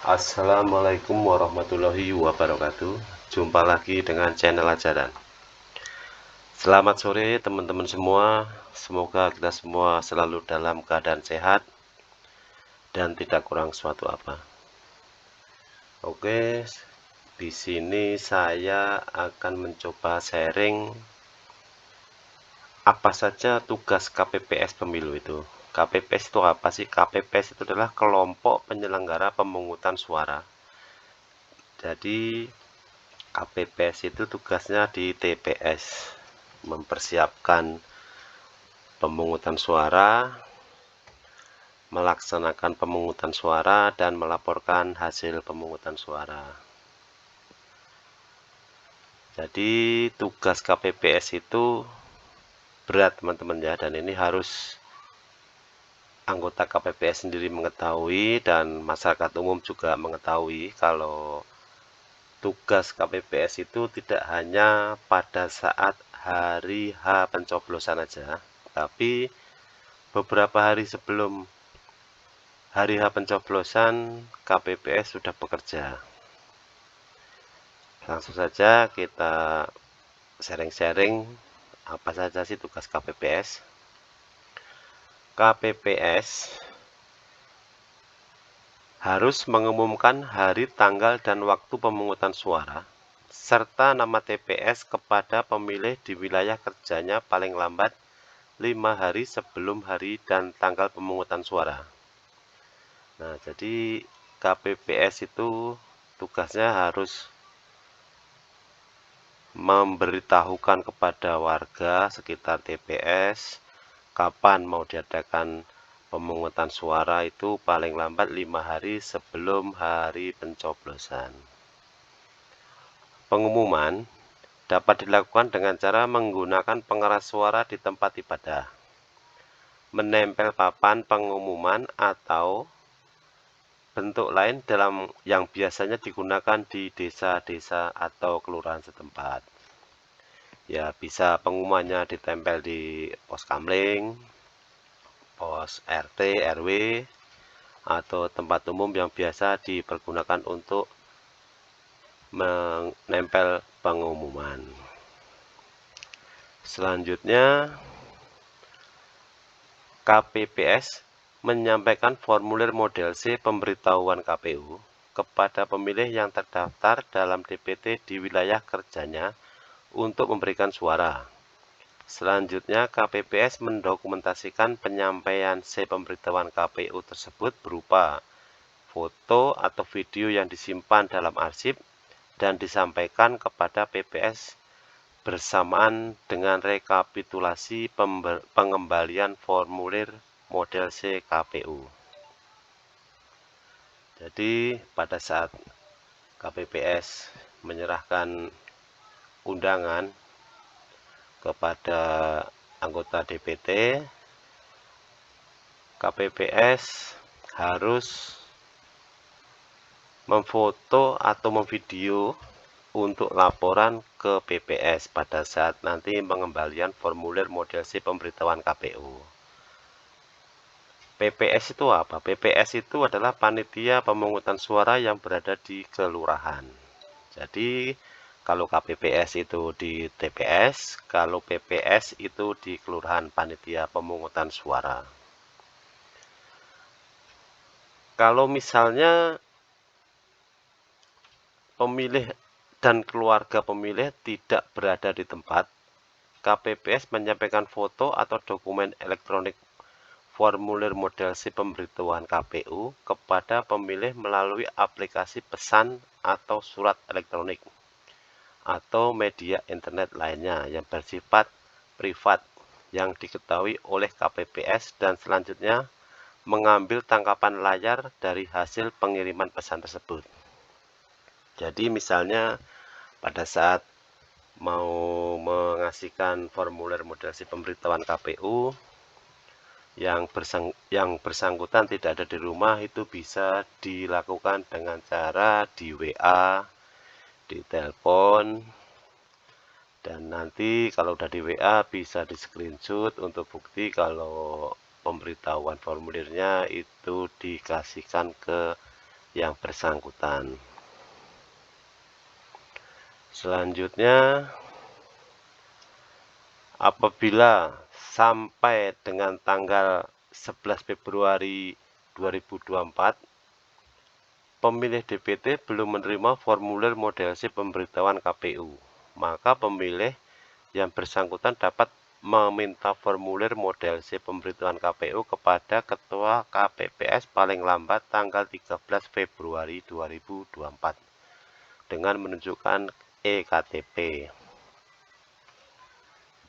Assalamualaikum warahmatullahi wabarakatuh. Jumpa lagi dengan channel ajaran. Selamat sore teman-teman semua. Semoga kita semua selalu dalam keadaan sehat dan tidak kurang suatu apa. Oke, di sini saya akan mencoba sharing apa saja tugas KPPS pemilu itu. KPPS itu apa sih? KPPS itu adalah kelompok penyelenggara pemungutan suara. Jadi KPPS itu tugasnya di TPS, mempersiapkan pemungutan suara, melaksanakan pemungutan suara, dan melaporkan hasil pemungutan suara. Jadi tugas KPPS itu berat teman-teman ya, dan ini harus anggota KPPS sendiri mengetahui dan masyarakat umum juga mengetahui kalau tugas KPPS itu tidak hanya pada saat hari H pencoblosan saja, tapi beberapa hari sebelum hari H pencoblosan KPPS sudah bekerja. Langsung saja kita sharing-sharing apa saja sih tugas KPPS. KPPS harus mengumumkan hari, tanggal, dan waktu pemungutan suara serta nama TPS kepada pemilih di wilayah kerjanya paling lambat 5 hari sebelum hari dan tanggal pemungutan suara. Nah, jadi KPPS itu tugasnya harus memberitahukan kepada warga sekitar TPS kapan mau diadakan pemungutan suara itu paling lambat 5 hari sebelum hari pencoblosan. Pengumuman dapat dilakukan dengan cara menggunakan pengeras suara di tempat ibadah, menempel papan pengumuman, atau bentuk lain dalam yang biasanya digunakan di desa-desa atau kelurahan setempat. Ya, bisa pengumumannya ditempel di pos kamling, pos RT, RW, atau tempat umum yang biasa dipergunakan untuk menempel pengumuman. Selanjutnya, KPPS menyampaikan formulir model C pemberitahuan KPU kepada pemilih yang terdaftar dalam DPT di wilayah kerjanya untuk memberikan suara. Selanjutnya, KPPS mendokumentasikan penyampaian C pemberitahuan KPU tersebut berupa foto atau video yang disimpan dalam arsip dan disampaikan kepada PPS bersamaan dengan rekapitulasi pengembalian formulir model C KPU. Jadi pada saat KPPS menyerahkan undangan kepada anggota DPT, KPPS harus memfoto atau memvideo untuk laporan ke PPS pada saat nanti pengembalian formulir model C pemberitahuan KPU. PPS itu apa? PPS itu adalah panitia pemungutan suara yang berada di kelurahan. Jadi kalau KPPS itu di TPS, kalau PPS itu di kelurahan, panitia pemungutan suara. Kalau misalnya pemilih dan keluarga pemilih tidak berada di tempat, KPPS menyampaikan foto atau dokumen elektronik formulir model C pemberitahuan KPU kepada pemilih melalui aplikasi pesan atau surat elektronik atau media internet lainnya yang bersifat privat yang diketahui oleh KPPS dan selanjutnya mengambil tangkapan layar dari hasil pengiriman pesan tersebut. Jadi misalnya pada saat mau mengasihkan formulir model C pemberitahuan KPU, yang bersangkutan tidak ada di rumah, itu bisa dilakukan dengan cara di WA, di telepon, dan nanti kalau udah di WA bisa di screenshot untuk bukti kalau pemberitahuan formulirnya itu dikasihkan ke yang bersangkutan. Selanjutnya, apabila sampai dengan tanggal 11 Februari 2024 pemilih DPT belum menerima formulir model C pemberitahuan KPU, maka pemilih yang bersangkutan dapat meminta formulir model C pemberitahuan KPU kepada Ketua KPPS paling lambat tanggal 13 Februari 2024 dengan menunjukkan eKTP.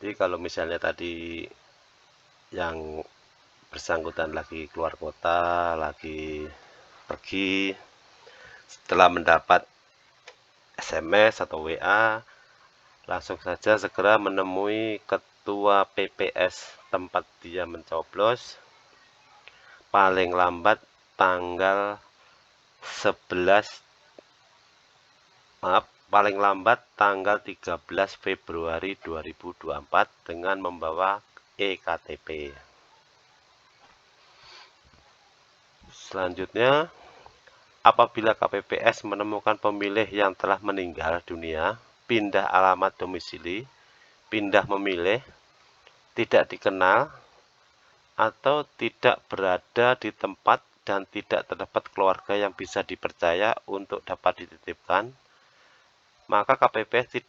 Jadi kalau misalnya tadi yang bersangkutan lagi keluar kota, lagi pergi, setelah mendapat SMS atau WA, langsung saja segera menemui Ketua PPS tempat dia mencoblos paling lambat tanggal 11 paling lambat tanggal 13 Februari 2024 dengan membawa eKTP. Selanjutnya, apabila KPPS menemukan pemilih yang telah meninggal dunia, pindah alamat domisili, pindah memilih, tidak dikenal, atau tidak berada di tempat dan tidak terdapat keluarga yang bisa dipercaya untuk dapat dititipkan, maka KPPS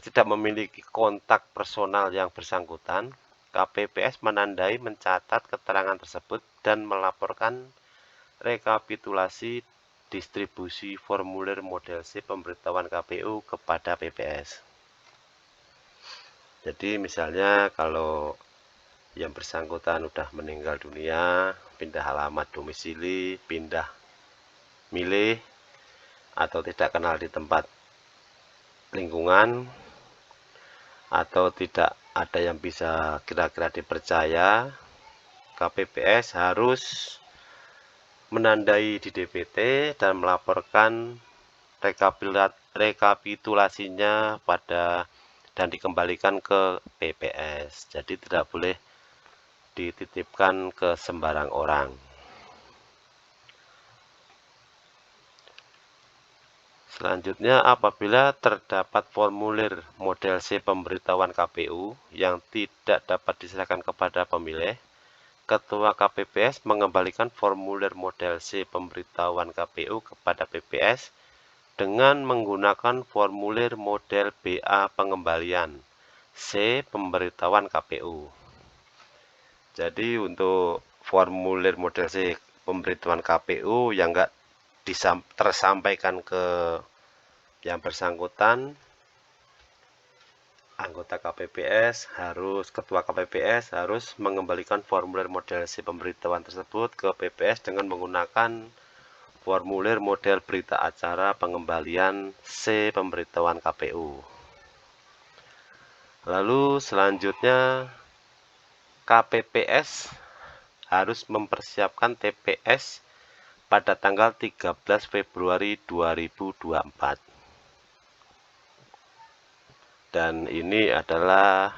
tidak memiliki kontak personal yang bersangkutan. KPPS menandai mencatat keterangan tersebut dan melaporkan rekapitulasi distribusi formulir model C pemberitahuan KPU kepada PPS. Jadi misalnya kalau yang bersangkutan sudah meninggal dunia, pindah alamat domisili, pindah milih, atau tidak kenal di tempat lingkungan, atau tidak ada yang bisa kira-kira dipercaya, KPPS harus menandai di DPT dan melaporkan rekapitulasinya dan dikembalikan ke PPS. Jadi tidak boleh dititipkan ke sembarang orang. Selanjutnya, apabila terdapat formulir model C pemberitahuan KPU yang tidak dapat diserahkan kepada pemilih, Ketua KPPS mengembalikan formulir model C pemberitahuan KPU kepada PPS dengan menggunakan formulir model BA pengembalian C pemberitahuan KPU. Jadi untuk formulir model C pemberitahuan KPU yang enggak tersampaikan ke yang bersangkutan, anggota KPPS Ketua KPPS harus mengembalikan formulir model C pemberitahuan tersebut ke PPS dengan menggunakan formulir model berita acara pengembalian C pemberitahuan KPU. Lalu selanjutnya KPPS harus mempersiapkan TPS pada tanggal 13 Februari 2024. Dan ini adalah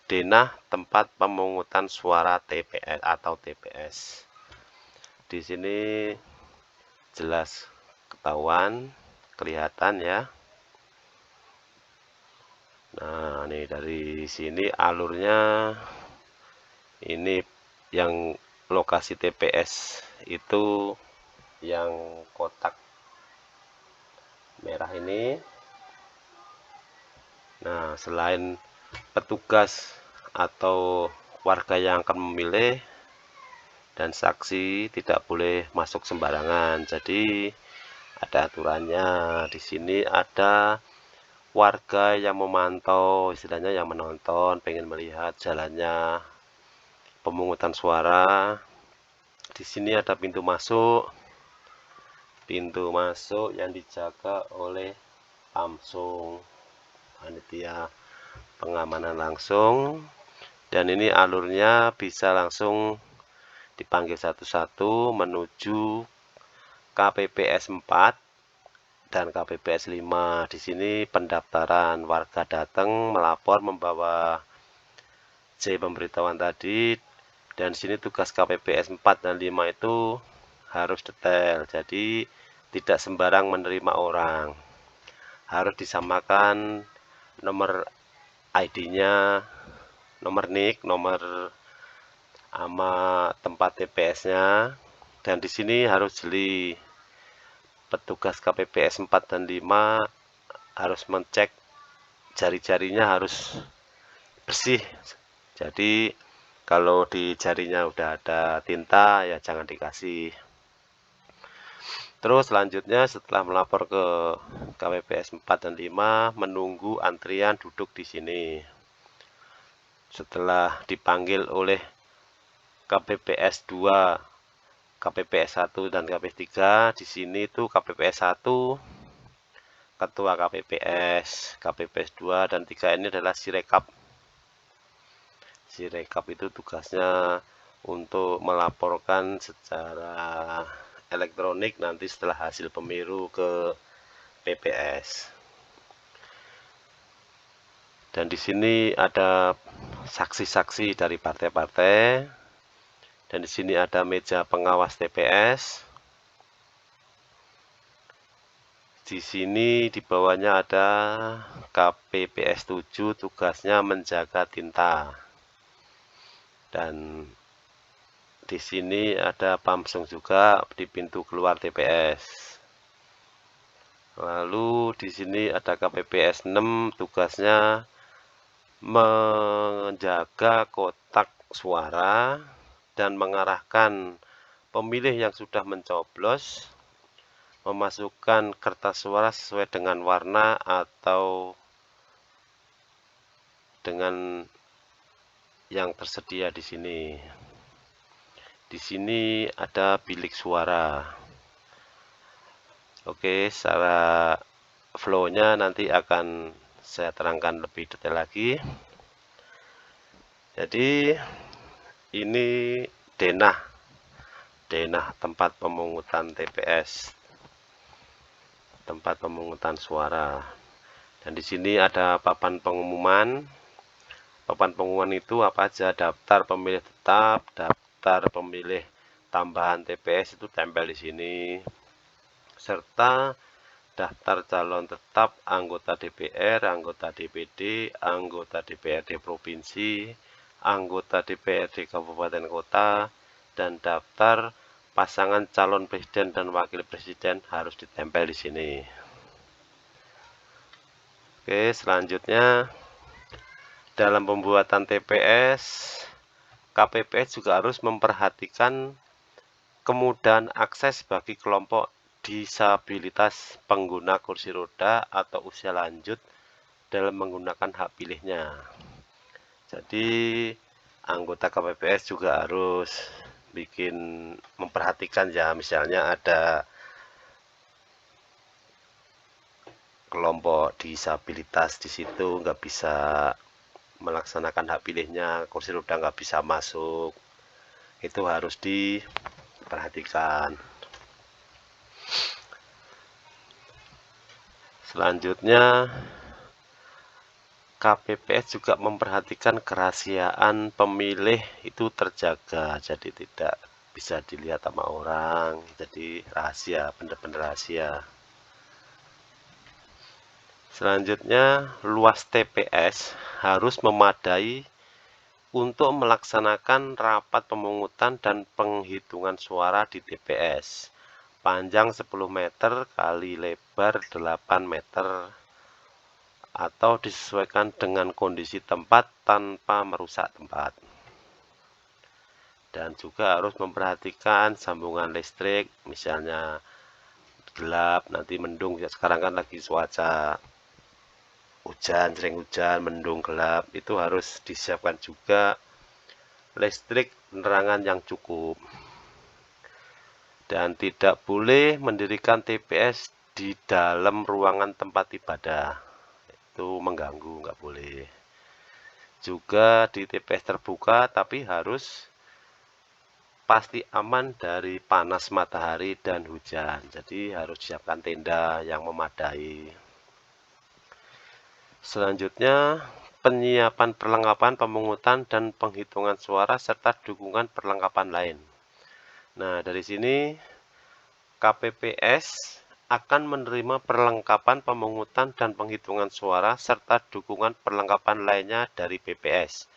denah tempat pemungutan suara TPS atau TPS. Di sini jelas ketahuan, kelihatan ya. Nah, ini dari sini alurnya, ini yang lokasi TPS itu yang kotak merah ini. Nah, selain petugas atau warga yang akan memilih dan saksi tidak boleh masuk sembarangan. Jadi ada aturannya. Di sini ada warga yang memantau, istilahnya yang menonton, pengen melihat jalannya pemungutan suara. Di sini ada pintu masuk yang dijaga oleh Pamsung, panitia pengamanan langsung, dan ini alurnya bisa langsung dipanggil satu-satu menuju KPPS 4 dan KPPS 5. Di sini pendaftaran, warga datang melapor membawa C pemberitahuan tadi, dan sini tugas KPPS 4 dan 5 itu harus detail. Jadi tidak sembarang menerima orang. Harus disamakan nomor ID-nya, nomor NIK, nomor sama tempat TPS-nya. Dan di sini harus jeli. Petugas KPPS 4 dan 5 harus mengecek jari-jarinya harus bersih. Jadi kalau di jarinya udah ada tinta ya jangan dikasih. Terus selanjutnya setelah melapor ke KPPS 4 dan 5 menunggu antrian duduk di sini. Setelah dipanggil oleh KPPS 2, KPPS 1 dan KPPS 3, di sini tuh KPPS 1 ketua KPPS, KPPS 2 dan 3 ini adalah Sirekap. Sirekap itu tugasnya untuk melaporkan secara elektronik nanti setelah hasil pemilu ke PPS. Dan di sini ada saksi-saksi dari partai-partai. Dan di sini ada meja pengawas TPS. Di sini di bawahnya ada KPPS 7, tugasnya menjaga tinta. Dan di sini ada Pamsung juga di pintu keluar TPS. Lalu di sini ada KPPS 6, tugasnya menjaga kotak suara dan mengarahkan pemilih yang sudah mencoblos memasukkan kertas suara sesuai dengan warna atau dengan yang tersedia di sini. Di sini ada bilik suara. Oke, secara flow-nya nanti akan saya terangkan lebih detail lagi. Jadi ini denah tempat pemungutan TPS, tempat pemungutan suara. Dan di sini ada papan pengumuman. Papan pengumuman itu apa aja? Daftar pemilih tetap, daftar pemilih tambahan TPS itu tempel di sini, serta daftar calon tetap anggota DPR, anggota DPD, anggota DPRD provinsi, anggota DPRD kabupaten kota, dan daftar pasangan calon presiden dan wakil presiden harus ditempel di sini. Oke, selanjutnya dalam pembuatan TPS, KPPS juga harus memperhatikan kemudahan akses bagi kelompok disabilitas pengguna kursi roda atau usia lanjut dalam menggunakan hak pilihnya. Jadi anggota KPPS juga harus memperhatikan ya, misalnya ada kelompok disabilitas di situ nggak bisa melaksanakan hak pilihnya, kursi roda nggak bisa masuk, itu harus diperhatikan. Selanjutnya KPPS juga memperhatikan kerahasiaan pemilih itu terjaga, jadi tidak bisa dilihat sama orang, jadi rahasia, benar-benar rahasia. Selanjutnya, luas TPS harus memadai untuk melaksanakan rapat pemungutan dan penghitungan suara di TPS. Panjang 10 meter kali lebar 8 meter atau disesuaikan dengan kondisi tempat tanpa merusak tempat. Dan juga harus memperhatikan sambungan listrik, misalnya gelap, nanti mendung. Sekarang kan lagi cuaca hujan, sering hujan, mendung, gelap, itu harus disiapkan juga listrik penerangan yang cukup. Dan tidak boleh mendirikan TPS di dalam ruangan tempat ibadah, itu mengganggu, nggak boleh. Juga di TPS terbuka, tapi harus pasti aman dari panas matahari dan hujan, jadi harus siapkan tenda yang memadai. Selanjutnya, penyiapan perlengkapan pemungutan dan penghitungan suara serta dukungan perlengkapan lain. Nah, dari sini KPPS akan menerima perlengkapan pemungutan dan penghitungan suara serta dukungan perlengkapan lainnya dari BPS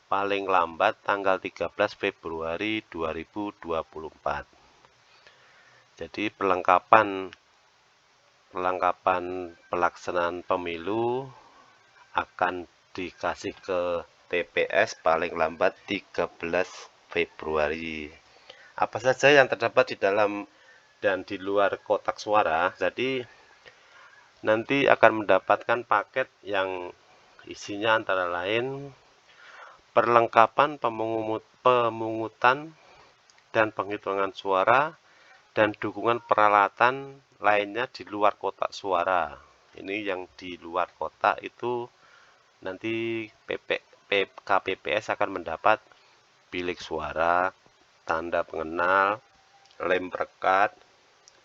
paling lambat tanggal 13 Februari 2024. Jadi perlengkapan pelaksanaan pemilu akan dikasih ke TPS paling lambat 13 Februari. Apa saja yang terdapat di dalam dan di luar kotak suara? Jadi nanti akan mendapatkan paket yang isinya antara lain perlengkapan pemungutan dan penghitungan suara dan dukungan peralatan lainnya di luar kotak suara. Ini yang di luar kotak itu nanti KPPS akan mendapat bilik suara, tanda pengenal, lem perekat,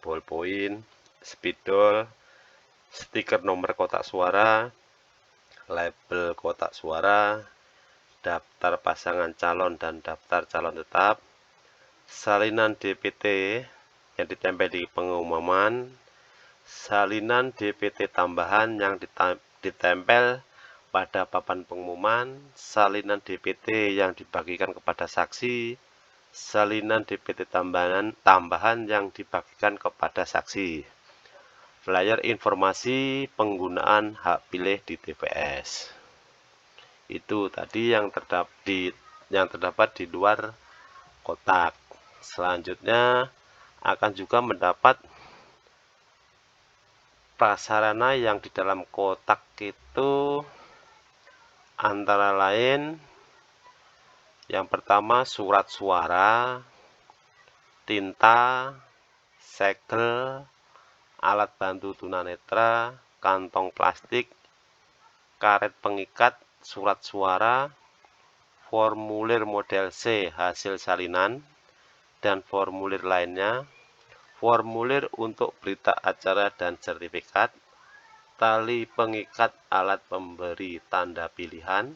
ballpoint, spidol, stiker nomor kotak suara, label kotak suara, daftar pasangan calon dan daftar calon tetap, salinan DPT yang ditempel di pengumuman, salinan DPT tambahan yang ditempel pada papan pengumuman, salinan DPT yang dibagikan kepada saksi, salinan DPT tambahan yang dibagikan kepada saksi, flyer informasi penggunaan hak pilih di TPS. Itu tadi yang terdapat di luar kotak. Selanjutnya akan juga mendapat prasarana yang di dalam kotak itu antara lain yang pertama surat suara, tinta, segel, alat bantu tunanetra, kantong plastik, karet pengikat surat suara, formulir model C hasil salinan, dan formulir lainnya, formulir untuk berita acara dan sertifikat, tali pengikat alat pemberi tanda pilihan,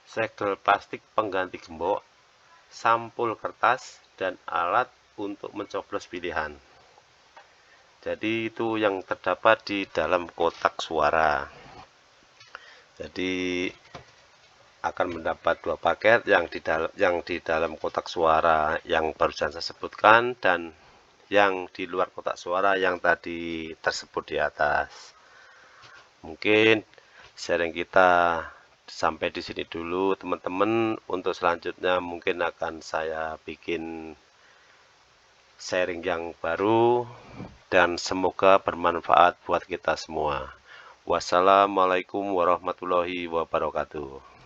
segel plastik pengganti gembok, sampul kertas, dan alat untuk mencoblos pilihan. Jadi itu yang terdapat di dalam kotak suara. Jadi akan mendapat 2 paket yang di dalam kotak suara yang barusan saya sebutkan dan yang di luar kotak suara yang tadi tersebut di atas. Mungkin sharing kita sampai di sini dulu teman-teman. Untuk selanjutnya mungkin akan saya bikin sharing yang baru dan semoga bermanfaat buat kita semua. Wassalamualaikum warahmatullahi wabarakatuh.